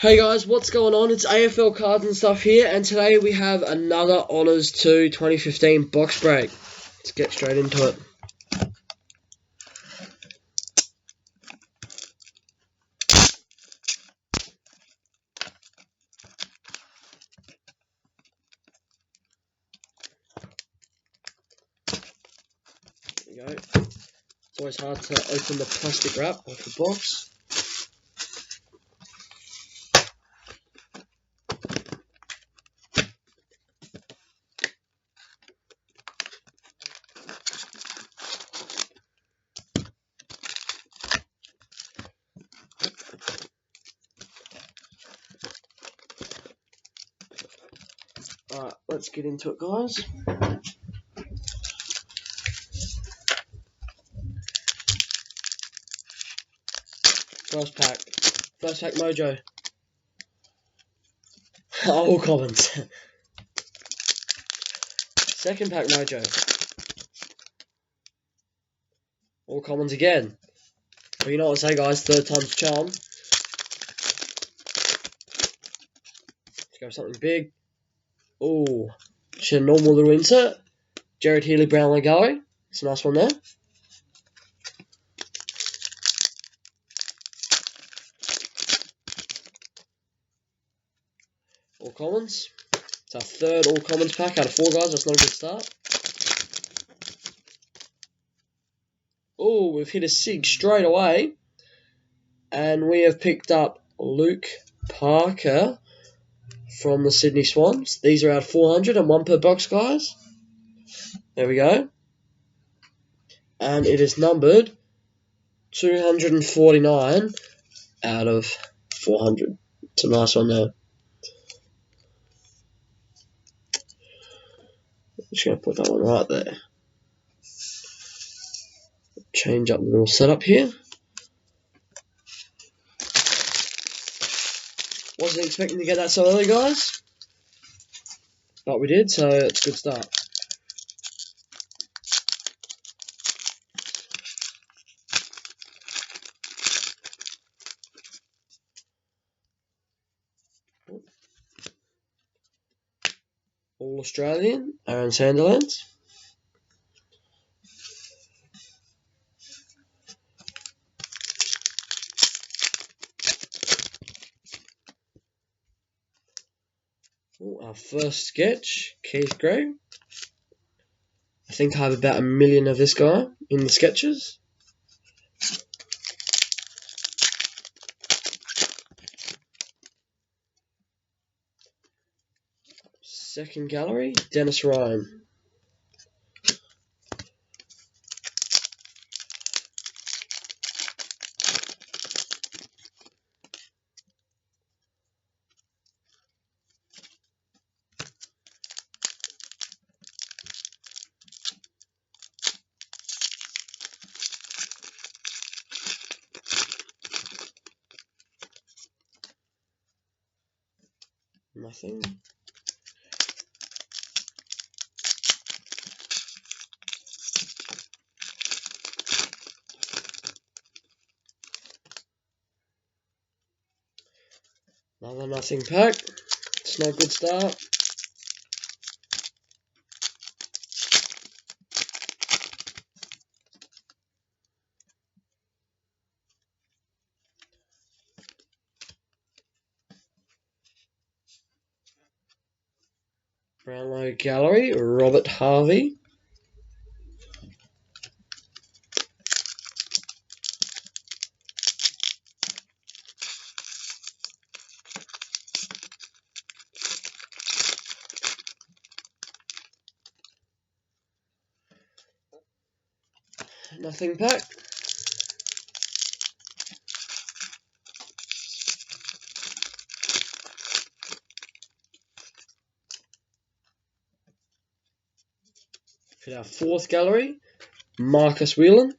Hey guys, what's going on? It's AFL Cards and Stuff here, and today we have another Honours 2 2015 box break. Let's get straight into it. There we go. It's always hard to open the plastic wrap off the box. Alright, let's get into it, guys. First pack mojo. All commons. Second pack mojo. All commons again. Well, you know what I say, guys, third time's a charm. Let's go with something big. Oh, just a normal little insert. Jared Healy Brownlow Gallery. It's a nice one there. All commons. It's our third all commons pack out of 4, guys. That's not a good start. Oh, we've hit a SIG straight away. And we have picked up Luke Parker from the Sydney Swans. These are out of 400 and 1 per box, guys. There we go. And it is numbered 249 out of 400. It's a nice one there. Just going to put that one right there. Change up the little setup here. Wasn't expecting to get that so early, guys. But we did, so it's a good start. All Australian, Aaron Sandilands. Our first sketch, Keith Gray. I think I have about 1 million of this guy in the sketches. Second gallery, Dennis Ryan. Nothing. Another nothing pack. It's not a good start. Brownlow Gallery, Robert Harvey. Nothing pack. For our fourth gallery, Marcus Whelan.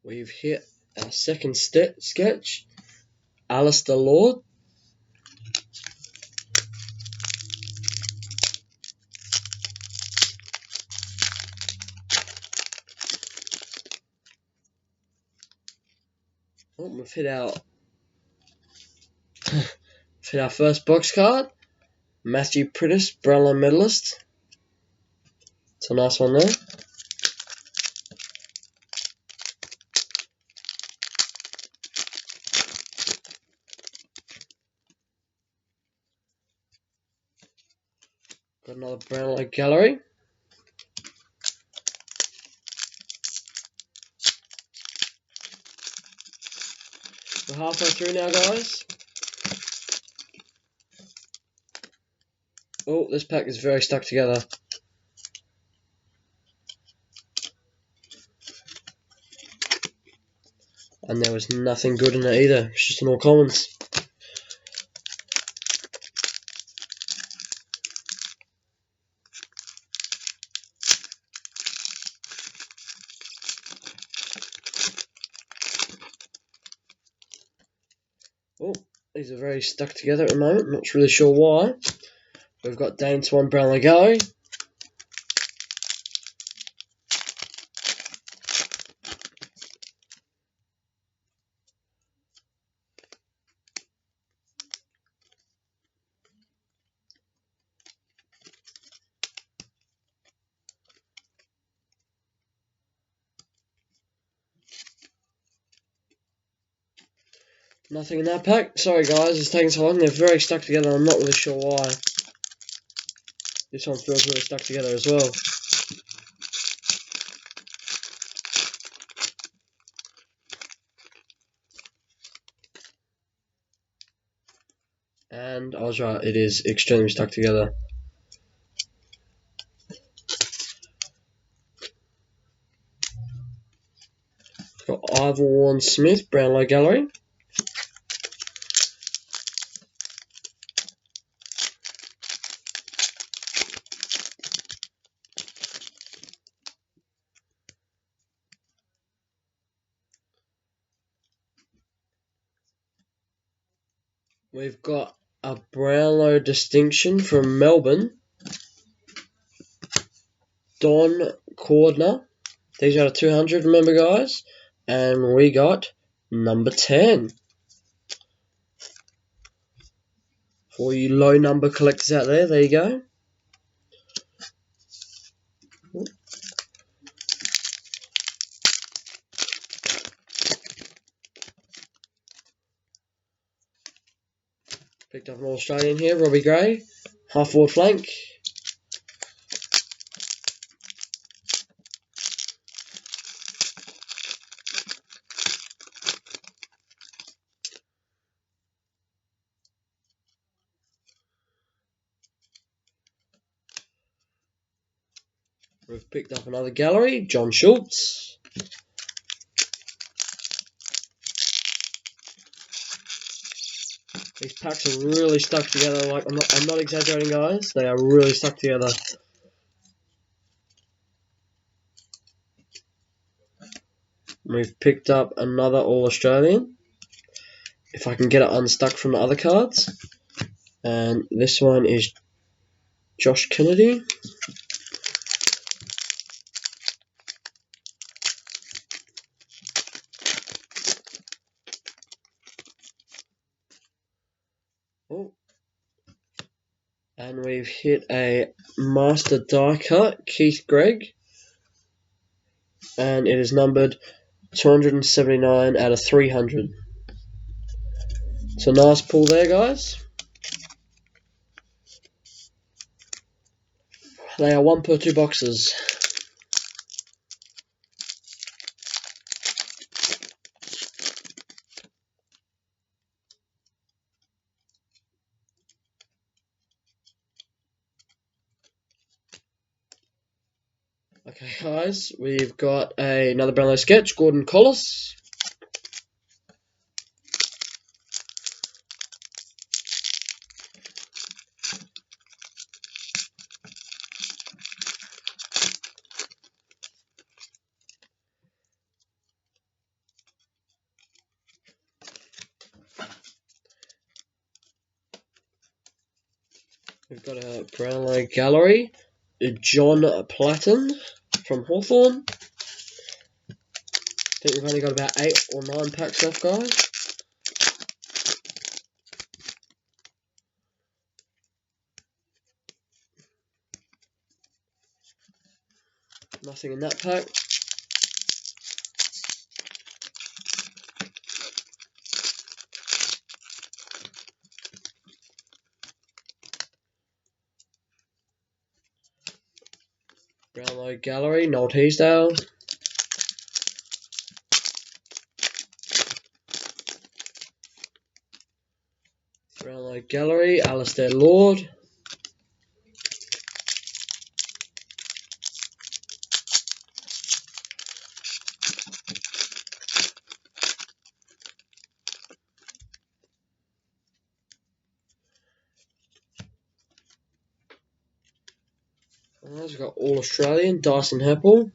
We've hit our second sketch, Alistair Lord. we've hit our first box card. Matthew Prittis, Brownlow medalist. It's a nice one there. Got another Brownlow gallery. We're halfway through now, guys. Oh, this pack is very stuck together. And there was nothing good in it either. It's just an all commons. Oh, these are very stuck together at the moment. Not really sure why. We've got Dane Swan, Brownlow gallery. Nothing in that pack. Sorry guys, it's taking so long. They're very stuck together. I'm not really sure why. This one feels really stuck together as well. And I was right, it is extremely stuck together. Got Ivor Warren Smith, Brownlow gallery. We've got a Brownlow distinction from Melbourne. Don Cordner. These are 200, remember guys? And we got number 10. For you low number collectors out there, there you go. Picked up an Australian here, Robbie Gray. Half forward flank. We've picked up another gallery, John Schultz. These packs are really stuck together. Like I'm not exaggerating, guys. They are really stuck together. We've picked up another All Australian. If I can get it unstuck from the other cards. And this one is Josh Kennedy. Oh. And we've hit a Master Die Cut, Keith Gregg. And it is numbered 279 out of 300. So nice pull there, guys. They are 1 per 2 boxes. Okay, guys, we've got another Brownlow sketch, Gordon Collis. We've got a Brownlow gallery, John Platten from Hawthorn. I think we've only got about 8 or 9 packs left, guys. Nothing in that pack. Brownlow Gallery, Noel Teasdale. Brownlow Gallery, Alistair Lord. We've got All Australian, Dyson Heppel.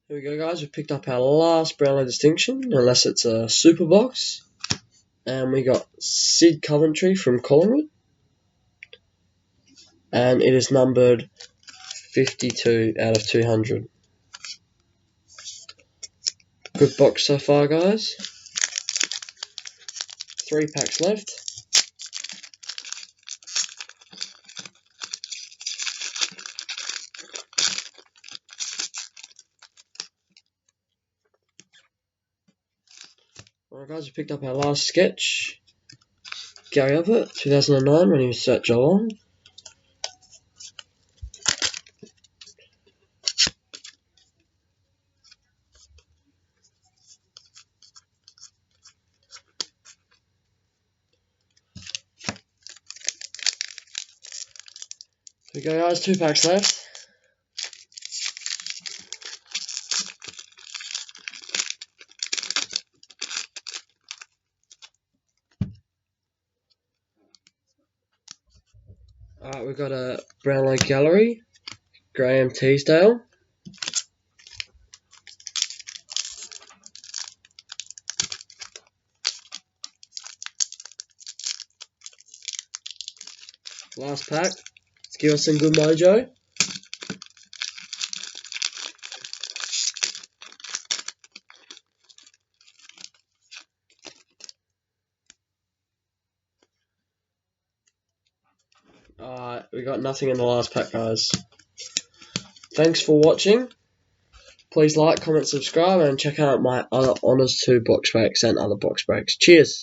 Here we go, guys. We've picked up our last Brownlow distinction, unless it's a super box. And we got Sid Coventry from Collingwood. And it is numbered 52 out of 200. Good box so far, guys. 3 packs left. Alright, guys, we picked up our last sketch. Gary Abbott, 2009, when he was at Geelong. Here we go, guys, 2 packs left. Alright, we've got a Brownlow Gallery, Graham Teasdale. Last pack. Let's give us some good mojo. We got nothing in the last pack, guys. Thanks for watching. Please like, comment, subscribe, and check out my other Honours 2 box breaks and other box breaks. Cheers!